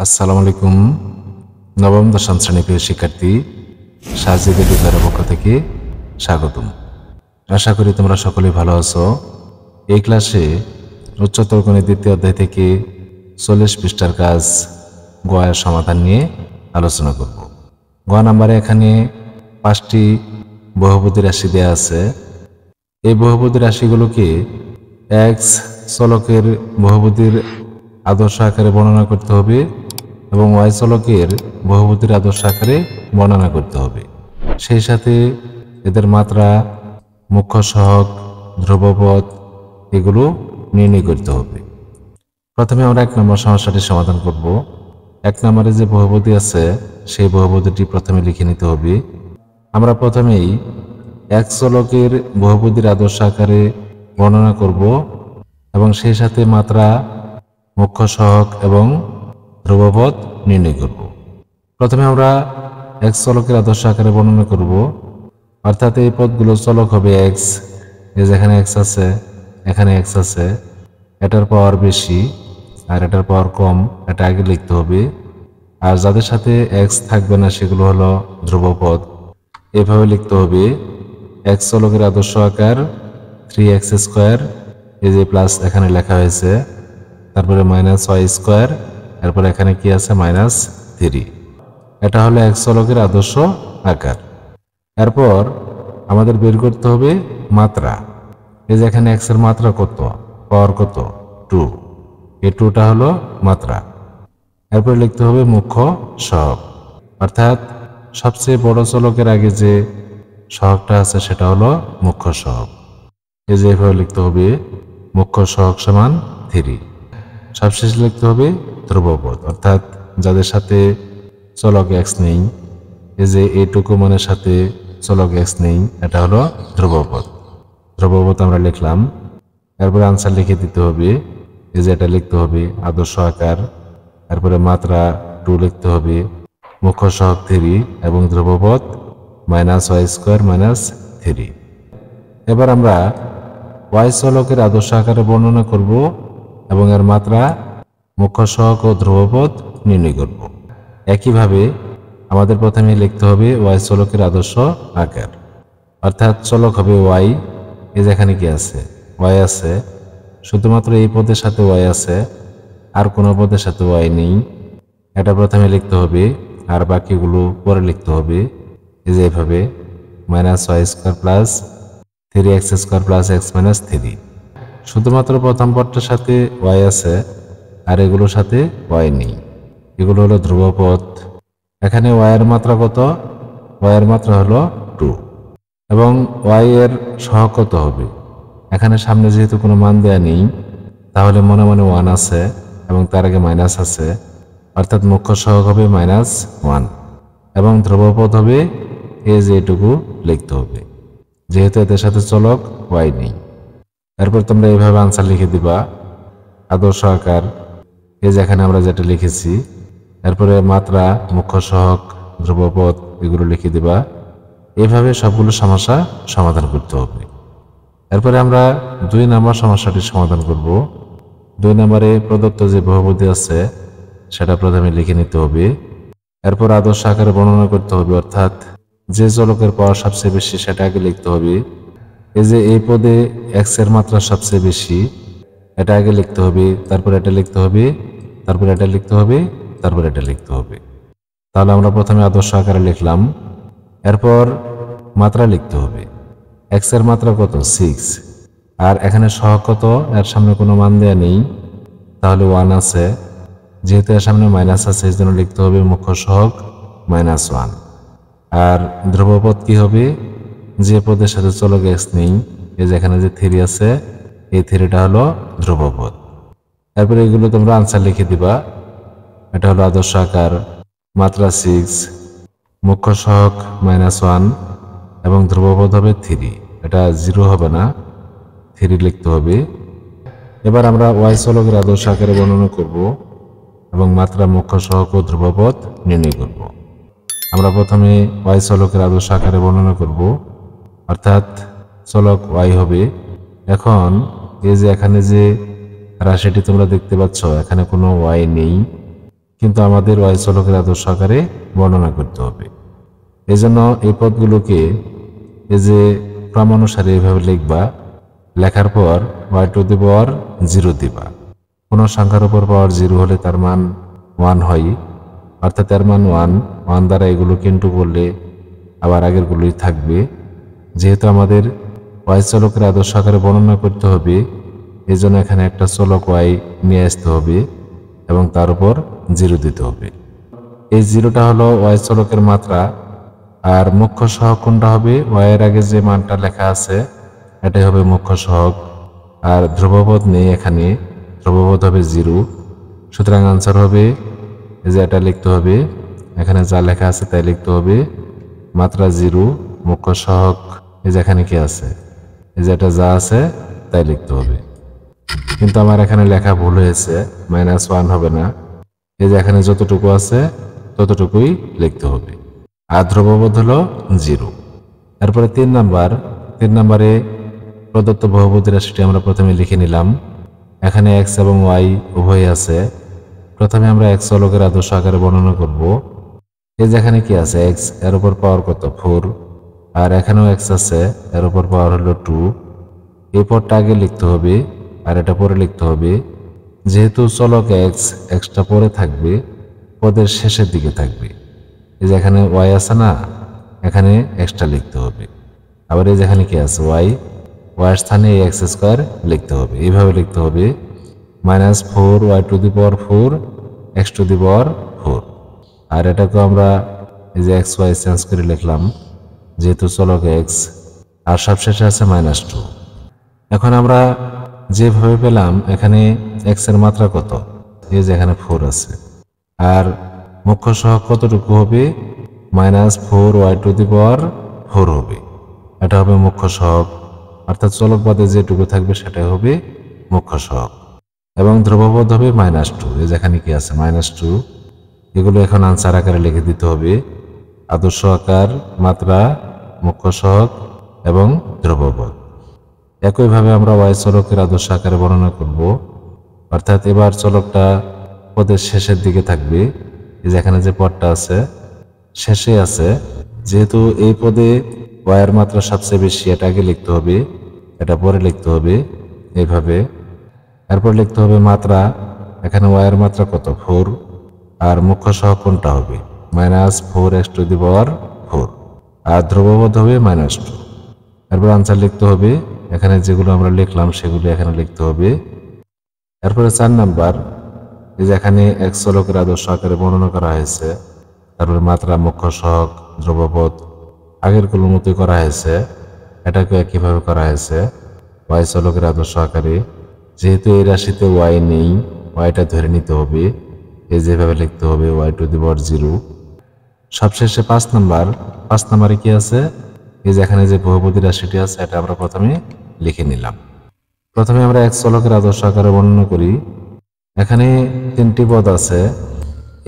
আসসালামু আলাইকুম। নবম দশম শ্রেণী প্রিয় শিক্ষার্থী, সাজিদের বিদ্যালয়ের পক্ষ থেকে স্বাগতম। আশা করি তোমরা সকলেই ভালো আছো। এই ক্লাসে উচ্চতর গণিত দ্বিতীয় অধ্যায় থেকে 40 পৃষ্ঠার কাজ গয়ের সমাধান নিয়ে আলোচনা করব। গ নাম্বারে এখানে 5টি বহুপদী রাশি দেওয়া আছে। এই বহুপদী রাশিগুলোকে এক্স চলকের বহুপদীর আদর্শ আকারে বর্ণনা করতে হবে এবং ওয়াই চলকের বহুপদীর আদর্শ আকারে বর্ণনা করতে হবে। সেই সাথে এদের মাত্রা, মুখ্য সহগ, ধ্রুবপদ এগুলো নির্ণয় করতে হবে। প্রথমে আমরা 1 নম্বর সমস্যাটি সমাধান করব। 1 নম্বরে যে বহুপদী আছে সেই বহুপদীটি প্রথমে লিখে নিতে হবে। আমরা প্রথমেই এক চলকের বহুপদীর আদর্শ আকারে বর্ণনা করব এবং সেই সাথে মাত্রা, মুখ্য সহগ এবং ধ্রুবপদ নির্ণয় করব। প্রথমে আমরা এক চলকের আদর্শ আকারে বর্ণনা করব, অর্থাৎ এই পদগুলো চলক হবে এক্স। এই যেখানে এক্স আছে, এখানে এক্স আছে, এটার পাওয়ার বেশি আর এটার পাওয়ার কম, এটা আগে লিখতে হবে। আর যাদের সাথে এক্স থাকবে না সেগুলো হলো ধ্রুবপদ। এভাবে লিখতে হবে, এক্স চলকের আদর্শ আকার 3x², এই যে প্লাস এখানে লেখা হয়েছে, তারপরে -y², এরপর এখানে কি আছে -3। এটা হলো এক চলকের আদর্শ আকার। এরপর আমাদের বের করতে হবে মাত্রা। এই যে এখানে x এর মাত্রা কত, পাওয়ার কত 2, এই 2টা হলো মাত্রা। এরপর লিখতে হবে মুখ্য সহগ, অর্থাৎ সবচেয়ে বড় চলকের আগে যে সহগটা আছে সেটা হলো মুখ্য সহগ। এই যে এভাবে লিখতে হবে মুখ্য সহগ সমান 3। সবশেষে লিখতে হবে ধ্রুবপদ, অর্থাৎ যাদের সাথে চলক এক্স নেই, এই যে এইটুকু মানের সাথে চলক এক্স নেই, এটা হলো ধ্রুবপদ। ধ্রুবপদ আমরা লিখলাম। এরপরে আনসার লিখে দিতে হবে। এই যে এটা লিখতে হবে আদর্শ আকার, এরপরে মাত্রা 2 লিখতে হবে, মুখ্য সহগ 3 এবং ধ্রুবপদ -y² - 3। এবার আমরা ওয়াই চলকের আদর্শ আকারে বর্ণনা করব এবং এর মাত্রা, মুখ্য সহগ ও ধ্রুবপদ নির্ণয় করব। একইভাবে আমাদের প্রথমে লিখতে হবে ওয়াই চলকের আদর্শ আকার, অর্থাৎ চলক হবে ওয়াই। এই যেখানে কি আছে, ওয়াই আছে, শুধুমাত্র এই পদের সাথে ওয়াই আছে, আর কোনো পদের সাথে ওয়াই নেই। এটা প্রথমে লিখতে হবে আর বাকিগুলো পরে লিখতে হবে। এই যে এইভাবে -y² + 3x² + x - 3। শুধুমাত্র প্রথম পদটার সাথে ওয়াই আছে আর এগুলোর সাথে ওয়াই নেই, এগুলো হলো ধ্রুবপদ। এখানে ওয়াই এর মাত্রা কত, ওয়াই এর মাত্রা হলো 2 এবং ওয়াই এর সহগ কত হবে। এখানে সামনে যেহেতু কোনো মান দেয়া নেই, তাহলে মনে মনে 1 আছে এবং তার আগে মাইনাস আছে, অর্থাৎ মুখ্য সহগ হবে -1 এবং ধ্রুবপদ হবে এই যে এটুকু লিখতে হবে, যেহেতু এদের সাথে চলক ওয়াই নেই। এরপর তোমরা এইভাবে আনসার লিখে দিবা আদর্শ আকার, এই যেখানে আমরা যেটা লিখেছি, এরপরে মাত্রা, মুখ্য সহগ, ধ্রুবপদ এগুলো লিখে দিবা। এইভাবে সবগুলো সমস্যা সমাধান করতে হবে। এরপরে আমরা 2 নম্বর সমস্যাটি সমাধান করব। 2 নম্বরে প্রদত্ত যে বহুপদী আছে সেটা প্রথমে লিখে নিতে হবে। এরপর আদর্শ আকারে বর্ণনা করতে হবে, অর্থাৎ যে চলকের পাওয়ার সবচেয়ে বেশি সেটা আগে লিখতে হবে। এই যে এই পদে এক্স এর মাত্রা সবচেয়ে বেশি, এটা আগে লিখতে হবে, তারপর এটা লিখতে হবে, তারপর এটা লিখতে হবে, তারপর এটা লিখতে হবে। তাহলে আমরা প্রথমে আদর্শ আকারে লিখলাম। এরপর মাত্রা লিখতে হবে। এক্স এর মাত্রা কত 6, আর এখানে সহগ কত, এর সামনে কোনো মান দেয়া নেই, তাহলে 1 আছে, যেহেতু এর সামনে মাইনাস আছে এই জন্য লিখতে হবে মুখ্য সহগ -1। আর ধ্রুবপদ কি হবে, যে পদের সাথে চলক এক্স নেই, এই যেখানে যে 3 আছে, এই 3টা হলো ধ্রুবপদ। এরপরে এগুলো তোমরা আনসার লিখে দিবা। এটা হলো আদর্শ আকার, মাত্রা 6, মুখ্য সহগ -1 এবং ধ্রুবপদ হবে 3। এটা 0 হবে না, 3 লিখতে হবে। এবার আমরা ওয়াই চলকের আদর্শ আকারে বর্ণনা করব এবং মাত্রা, মুখ্য সহগ ও ধ্রুবপদ নির্ণয় করব। আমরা প্রথমে ওয়াই চলকের আদর্শ আকারে বর্ণনা করব, অর্থাৎ চলক ওয়াই হবে। এখন এই যে এখানে যে রাশিটি তোমরা দেখতে পাচ্ছ, এখানে কোনো ওয়াই নেই, কিন্তু আমাদের ওয়াই চলকের আদর্শ আকারে বর্ণনা করতে হবে। এই জন্য এই পদগুলোকে এই যে ক্রমানুসারে এইভাবে লিখবা, লেখার পর ওয়াই টু দি পাওয়ার 0 দিবা। কোনো সংখ্যার উপর পাওয়ার 0 হলে তার মান 1 হয়, অর্থাৎ এর মান 1 দ্বারা এগুলোকে ইন্টু করলে আবার আগেরগুলোই থাকবে। যেহেতু আমাদের ওয়াই চলকের আদর্শ আকারে বর্ণনা করতে হবে, এই জন্য এখানে একটা চলক ওয়াই নিয়ে আসতে হবে এবং তার উপর 0 দিতে হবে। এই 0টা হলো ওয়াই চলকের মাত্রা। আর মুখ্য সহগ কোনটা হবে? ওয়াইয়ের আগে যে মানটা লেখা আছে এটাই হবে মুখ্য সহগ। আর ধ্রুবপদ নেই এখানে, ধ্রুবপদ হবে 0। সুতরাং আনসার হবে এই যে এটা লিখতে হবে, এখানে যা লেখা আছে তাই লিখতে হবে। মাত্রা 0, মুখ্য সহগ এই যে এখানে কি আছে, এই যে এটা যা আছে তাই লিখতে হবে। কিন্তু আমার এখানে লেখা ভুল হয়েছে, -1 হবে না। এই যে এখানে যতটুকু আছে ততটুকুই লিখতে হবে। আর ধ্রুবপদ হলো 0। এরপরে 3 নাম্বারে প্রদত্ত বহুপদী রাশিটি আমরা প্রথমে লিখে নিলাম। এখানে এক্স এবং ওয়াই উভয় আছে। প্রথমে আমরা এক্স চলকের আদর্শ আকারে বর্ণনা করব। এই যে এখানে কি আছে, এক্স এর উপর পাওয়ার কত? 4। আর এখানেও এক্স আছে, এর উপর পাওয়ার হলো 2। এই পদটা আগে লিখতে হবে আর এটা পরে লিখতে হবে। যেহেতু চলক এক্সটা পরে থাকবে, পদের শেষের দিকে থাকবে। এই যে এখানে ওয়াই আছে না, এখানে এক্সটা লিখতে হবে। আবার এই যে এখানে কি আছে, ওয়াইয়ের স্থানে এই এক্স স্কোয়ার লিখতে হবে। এইভাবে লিখতে হবে -4 Y to the power 4 X to the power 4। আর এটাকে আমরা এই যে এক্স ওয়াই চেঞ্জ করে লিখলাম, যেহেতু চলক এক্স। আর সবশেষে আছে -2। এখন আমরা যেভাবে পেলাম, এখানে এক্স এর মাত্রা কত? এই যে এখানে 4 আছে। আর মুখ্য সহগ কতটুকু হবে? -4 ওয়াই টু দি পাওয়ার 4 হবে। এটা হবে মুখ্য সহগ, অর্থাৎ চলক পদে যেটুকু থাকবে সেটাই হবে মুখ্য সহগ। এবং ধ্রুবপদ হবে -2। এই যেখানে কি আছে, -2। এগুলো এখন আনসার আকারে লিখে দিতে হবে। আদর্শ আকার, মাত্রা, মুখ্য সহগ এবং ধ্রুবপদ। একইভাবে আমরা ওয়াই চলকের আদর্শ আকারে বর্ণনা করব, অর্থাৎ এবার চলকটা পদের শেষের দিকে থাকবে। এই যে এখানে যে পদটা আছে শেষে আছে, যেহেতু এই পদে ওয়াইয়ের মাত্রা সবচেয়ে বেশি, এটা আগে লিখতে হবে, এটা পরে লিখতে হবে এইভাবে। এরপর লিখতে হবে মাত্রা। এখানে ওয়াইয়ের মাত্রা কত? 4। আর মুখ্য সহগ কোনটা হবে? -4 এক্স টু দি পাওয়ার 4। আর ধ্রুবপদ হবে -2। এরপর আনসার লিখতে হবে। এখানে যেগুলো আমরা লিখলাম সেগুলো এখানে লিখতে হবে। এরপরে 4 নাম্বার, এই যে এখানে এক্স চলকের আদর্শ আকারে বর্ণনা করা হয়েছে। তারপরে মাত্রা, মুখ্য সহগ, ধ্রুবপদ আগেরগুলোর মতোই করা হয়েছে। এটাকে একইভাবে করা হয়েছে ওয়াই চলকের আদর্শ আকারে। যেহেতু এই রাশিতে ওয়াই নেই, ওয়াইটা ধরে নিতে হবে। এই যেভাবে লিখতে হবে ওয়াই টু দি পাওয়ার 0। সবশেষে 5 নাম্বারে কি আছে? এই যে এখানে যে বহুপদী রাশিটি আছে এটা আমরা প্রথমে লিখে নিলাম। প্রথমে আমরা এক্স চলকের আদর্শ আকারে বর্ণনা করি। এখানে 3টি পদ আছে।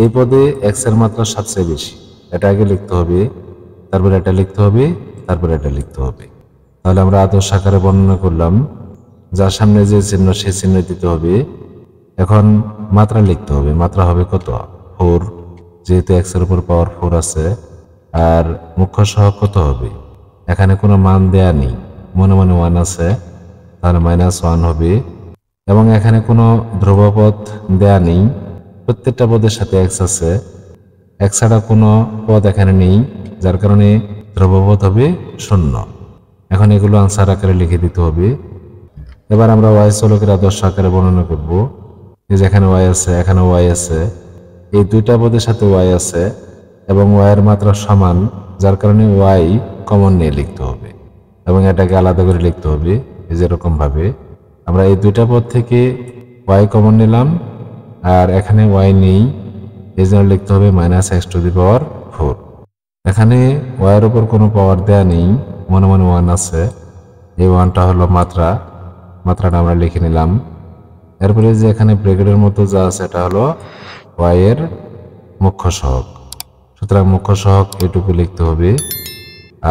এই পদে এক্স এর মাত্রা সবচেয়ে বেশি, এটা আগে লিখতে হবে, তারপরে এটা লিখতে হবে, তারপরে এটা লিখতে হবে। তাহলে আমরা আদর্শ আকারে বর্ণনা করলাম। যার সামনে যে চিহ্ন সেই চিহ্ন দিতে হবে। এখন মাত্রা লিখতে হবে। মাত্রা হবে কত? 4, যেহেতু এক্স এর উপর পাওয়ার 4 আছে। আর মুখ্য সহগ কত হবে? এখানে কোনো মান দেয়া নেই, মনে মনে 1 আছে, তাহলে -1 হবে। এবং এখানে কোনো ধ্রুবপদ দেয়া নেই, প্রত্যেকটা পদের সাথে এক্স আছে। এক্স ছাড়া কোনো পদ এখানে নেই, যার কারণে ধ্রুবপদ হবে 0। এখন এগুলো আনসার আকারে লিখে দিতে হবে। এবার আমরা ওয়াই চলকের আদর্শ আকারে বর্ণনা করব। এই যে এখানে ওয়াই আছে, এখানে ওয়াই আছে, এই দুইটা পদের সাথে ওয়াই আছে এবং ওয়াইয়ের মাত্রা সমান, যার কারণে ওয়াই কমন নিয়ে লিখতে হবে এবং এটাকে আলাদা করে লিখতে হবে। এই যেরকম ভাবে আমরা এই দুইটা পদ থেকে ওয়াই কমন নিলাম আর এখানে ওয়াই নেই, এই জন্য লিখতে হবে -x টু দি পাওয়ার 4। এখানে ওয়াইয়ের উপর কোনো পাওয়ার দেয়া নেই, মনে মনে 1 আছে। এই 1টা হলো মাত্রাটা আমরা লিখে নিলাম। এরপরে যে এখানে ব্র্যাকেটের মতো যা আছে এটা হলো ওয়াইয়ের মুখ্য সহগ। সুতরাং মুখ্য সহগ এটুকু লিখতে হবে।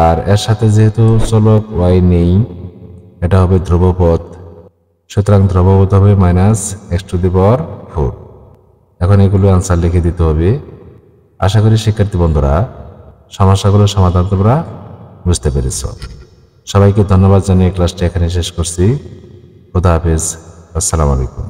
আর এর সাথে যেহেতু চলক ওয়াই নেই, এটা হবে ধ্রুবপদ। সুতরাং ধ্রুবপদ হবে -x টু দি পাওয়ার 4। এখন এগুলো অ্যান্সার লিখে দিতে হবে। আশা করি শিক্ষার্থী বন্ধুরা সমস্যাগুলোর সমাধান তোমরা বুঝতে পেরেছ। সবাইকে ধন্যবাদ জানিয়ে ক্লাসটি এখানে শেষ করছি। খুদা হাফেজ। আসসালামু আলাইকুম।